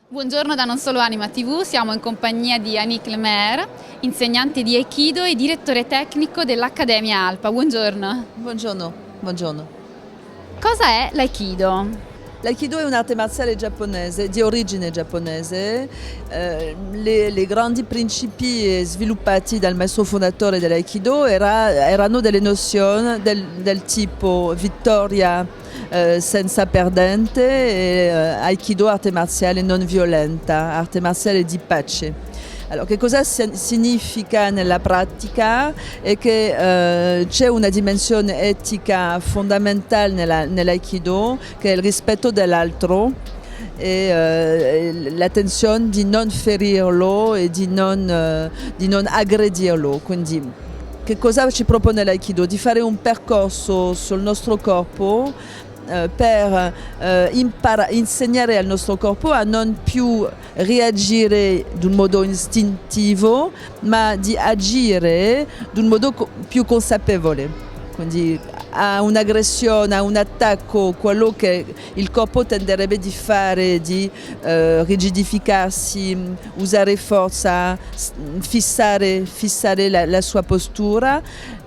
Buongiorno da Non Solo Anima TV, siamo in compagnia di Annick Lemaire, insegnante di Aikido e direttore tecnico dell'Accademia Alpa. Buongiorno. Buongiorno, buongiorno. Cosa è l'Aikido? L'Aikido è un'arte marziale giapponese, di origine giapponese. I grandi principi sviluppati dal maestro fondatore dell'Aikido erano delle nozioni del tipo vittoria senza perdente e Aikido arte marziale non violenta, arte marziale di pace. Allora, che cosa significa nella pratica? È che c'è una dimensione etica fondamentale nell'Aikido, che è il rispetto dell'altro e l'attenzione di non ferirlo e di non aggredirlo. Quindi, che cosa ci propone l'Aikido? Di fare un percorso sul nostro corpo per insegnare al nostro corpo a non più reagire d'un modo istintivo, ma di agire d'un modo più consapevole. Quindi a un'aggressione, a un attacco, quello che il corpo tenderebbe di fare, di rigidificarsi, usare forza, fissare la sua postura.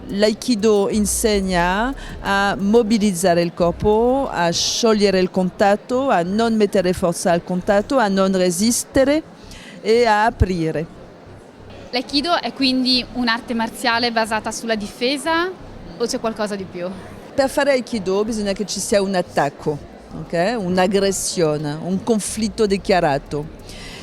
L'Aikido insegna a mobilizzare il corpo, a sciogliere il contatto, a non mettere forza al contatto, a non resistere e a aprire. L'Aikido è quindi un'arte marziale basata sulla difesa o c'è qualcosa di più? Per fare Aikido bisogna che ci sia un attacco, okay? Un'aggressione, un conflitto dichiarato.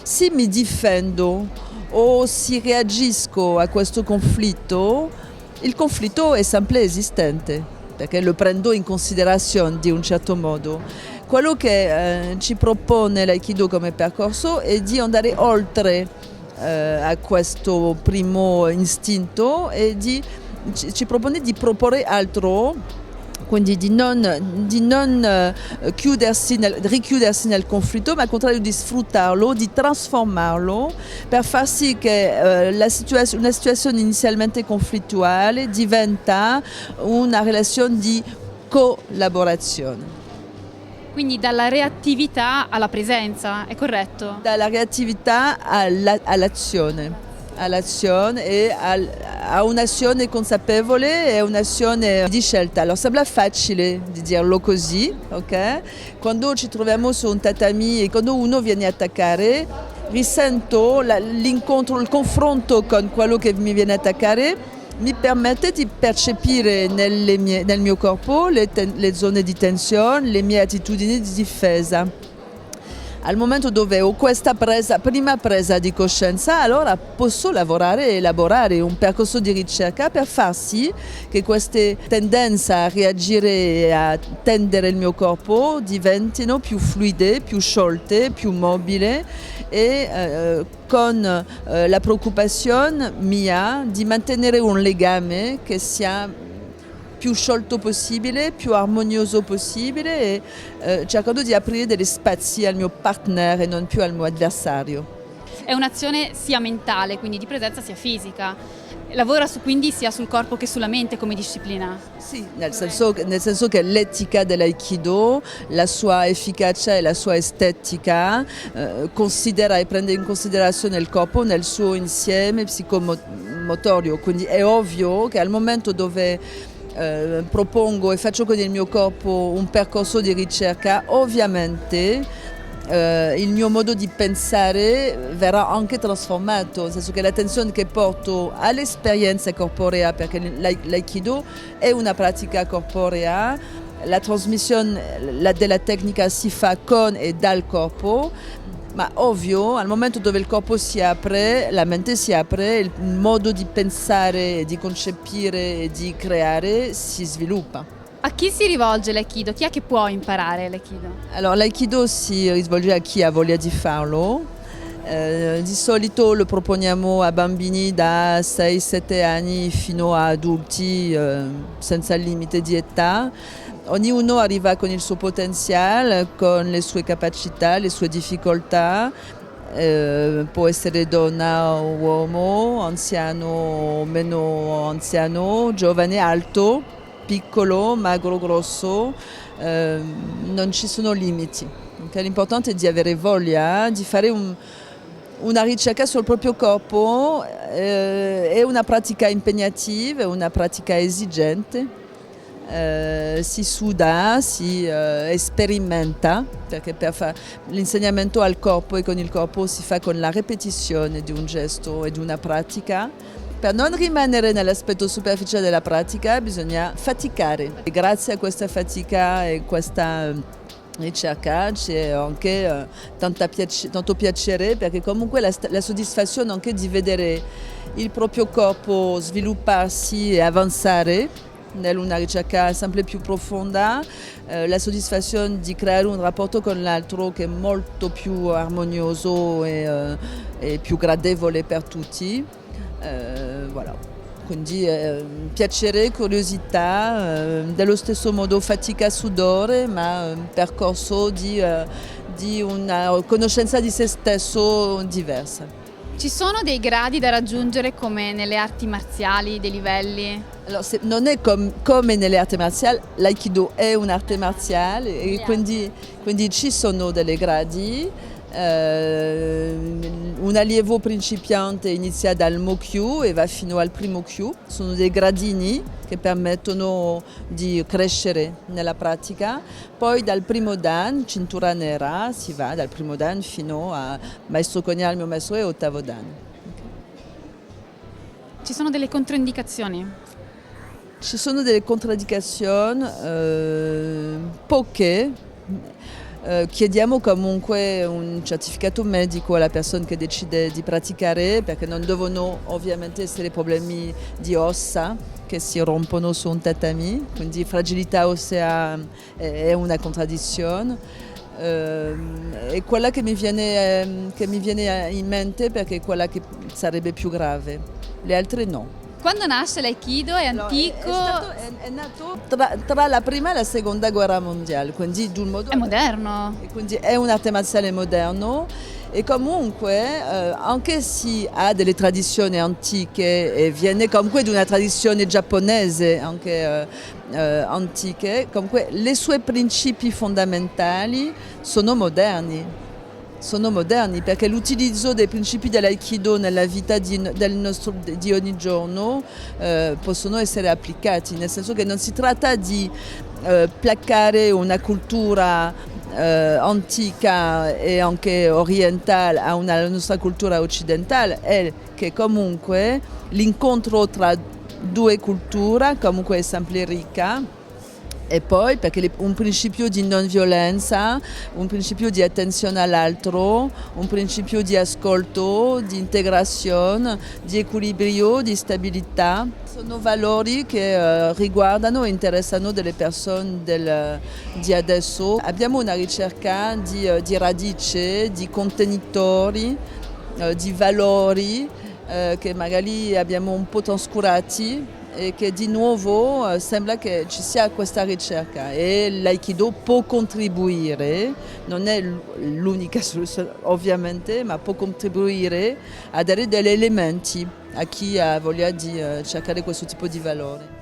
Se mi difendo o se reagisco a questo conflitto, il conflitto è sempre esistente, perché lo prendo in considerazione di un certo modo. Quello che ci propone l'Aikido come percorso è di andare oltre a questo primo istinto e ci propone di proporre altro, quindi di non richiudersi nel conflitto, ma al contrario di sfruttarlo, di trasformarlo per far sì che una situazione inizialmente conflittuale diventa una relazione di collaborazione. Quindi dalla reattività alla presenza, è corretto? Dalla reattività all'azione e a un'azione consapevole e un'azione di scelta. Allora sembra facile di dirlo così, ok? Quando ci troviamo su un tatami e quando uno viene a attaccare, risento l'incontro, il confronto con quello che mi viene a attaccare, mi permette di percepire nel mio corpo le zone di tensione, le mie attitudini di difesa. Al momento dove ho questa prima presa di coscienza, allora posso lavorare e elaborare un percorso di ricerca per far sì che queste tendenze a reagire e a tendere il mio corpo diventino più fluide, più sciolte, più mobili e con la preoccupazione mia di mantenere un legame che sia più sciolto possibile, più armonioso possibile e cercando di aprire degli spazi al mio partner e non più al mio avversario. È un'azione sia mentale, quindi di presenza, sia fisica. Lavora quindi sia sul corpo che sulla mente come disciplina? Sì, nel senso che l'etica dell'Aikido, la sua efficacia e la sua estetica considera e prende in considerazione il corpo nel suo insieme psicomotorio. Quindi è ovvio che al momento dove propongo e faccio con il mio corpo un percorso di ricerca, ovviamente il mio modo di pensare verrà anche trasformato, nel senso che l'attenzione che porto all'esperienza corporea, perché l'Aikido è una pratica corporea, la trasmissione della tecnica si fa con e dal corpo, ma ovvio, al momento dove il corpo si apre, la mente si apre, il modo di pensare, di concepire e di creare si sviluppa. A chi si rivolge l'Aikido? Chi è che può imparare l'Aikido? Allora, l'Aikido si rivolge a chi ha voglia di farlo. Di solito lo proponiamo a bambini da 6-7 anni fino a adulti senza limite di età. Ognuno arriva con il suo potenziale, con le sue capacità, le sue difficoltà. può essere donna o uomo, anziano o meno anziano, giovane, alto, piccolo, magro, grosso, non ci sono limiti. Okay? L'importante è di avere voglia di fare una ricerca sul proprio corpo, è una pratica impegnativa, è una pratica esigente. Si suda, si sperimenta, perché l'insegnamento al corpo e con il corpo si fa con la ripetizione di un gesto e di una pratica. Per non rimanere nell'aspetto superficiale della pratica bisogna faticare. E grazie a questa fatica e questa ricerca c'è anche tanto piacere, perché comunque la soddisfazione anche di vedere il proprio corpo svilupparsi e avanzare in una ricerca sempre più profonda, la soddisfazione di creare un rapporto con l'altro che è molto più armonioso e più gradevole per tutti. Voilà. Quindi piacere, curiosità, dello stesso modo fatica, sudore, ma un percorso di una conoscenza di se stesso diversa. Ci sono dei gradi da raggiungere come nelle arti marziali, dei livelli? Allora, non è come nelle arti marziali, l'Aikido è un'arte marziale e quindi ci sono dei gradi. Un allievo principiante inizia dal Mo-Kyu e va fino al primo Kyu, sono dei gradini che permettono di crescere nella pratica. Poi dal primo Dan, cintura nera, si va dal primo Dan fino a maestro Konya, il mio maestro, e ottavo Dan. Ci sono delle controindicazioni? Ci sono delle controindicazioni, poche. Chiediamo comunque un certificato medico alla persona che decide di praticare, perché non devono ovviamente essere problemi di ossa che si rompono su un tatami, quindi fragilità ossea è una contraddizione. È quella che mi viene in mente, perché è quella che sarebbe più grave, le altre no. Quando nasce l'Aikido è antico? È nato tra la prima e la seconda guerra mondiale, quindi di un modo È moderno. e quindi è un'arte marziale moderno e comunque anche se ha delle tradizioni antiche e viene comunque di una tradizione giapponese anche antiche, comunque i suoi principi fondamentali sono moderni. Sono moderni perché l'utilizzo dei principi dell'Aikido nella vita di ogni giorno possono essere applicati, nel senso che non si tratta di placare una cultura antica e anche orientale alla nostra cultura occidentale, è che comunque l'incontro tra due culture comunque è sempre ricca. E poi perché un principio di non violenza, un principio di attenzione all'altro, un principio di ascolto, di integrazione, di equilibrio, di stabilità, sono valori che riguardano e interessano delle persone di adesso. Abbiamo una ricerca di radice, di contenitori, di valori che magari abbiamo un po' trascurati e che di nuovo sembra che ci sia questa ricerca e l'Aikido può contribuire, non è l'unica soluzione ovviamente, ma può contribuire a dare degli elementi a chi ha voglia di cercare questo tipo di valore.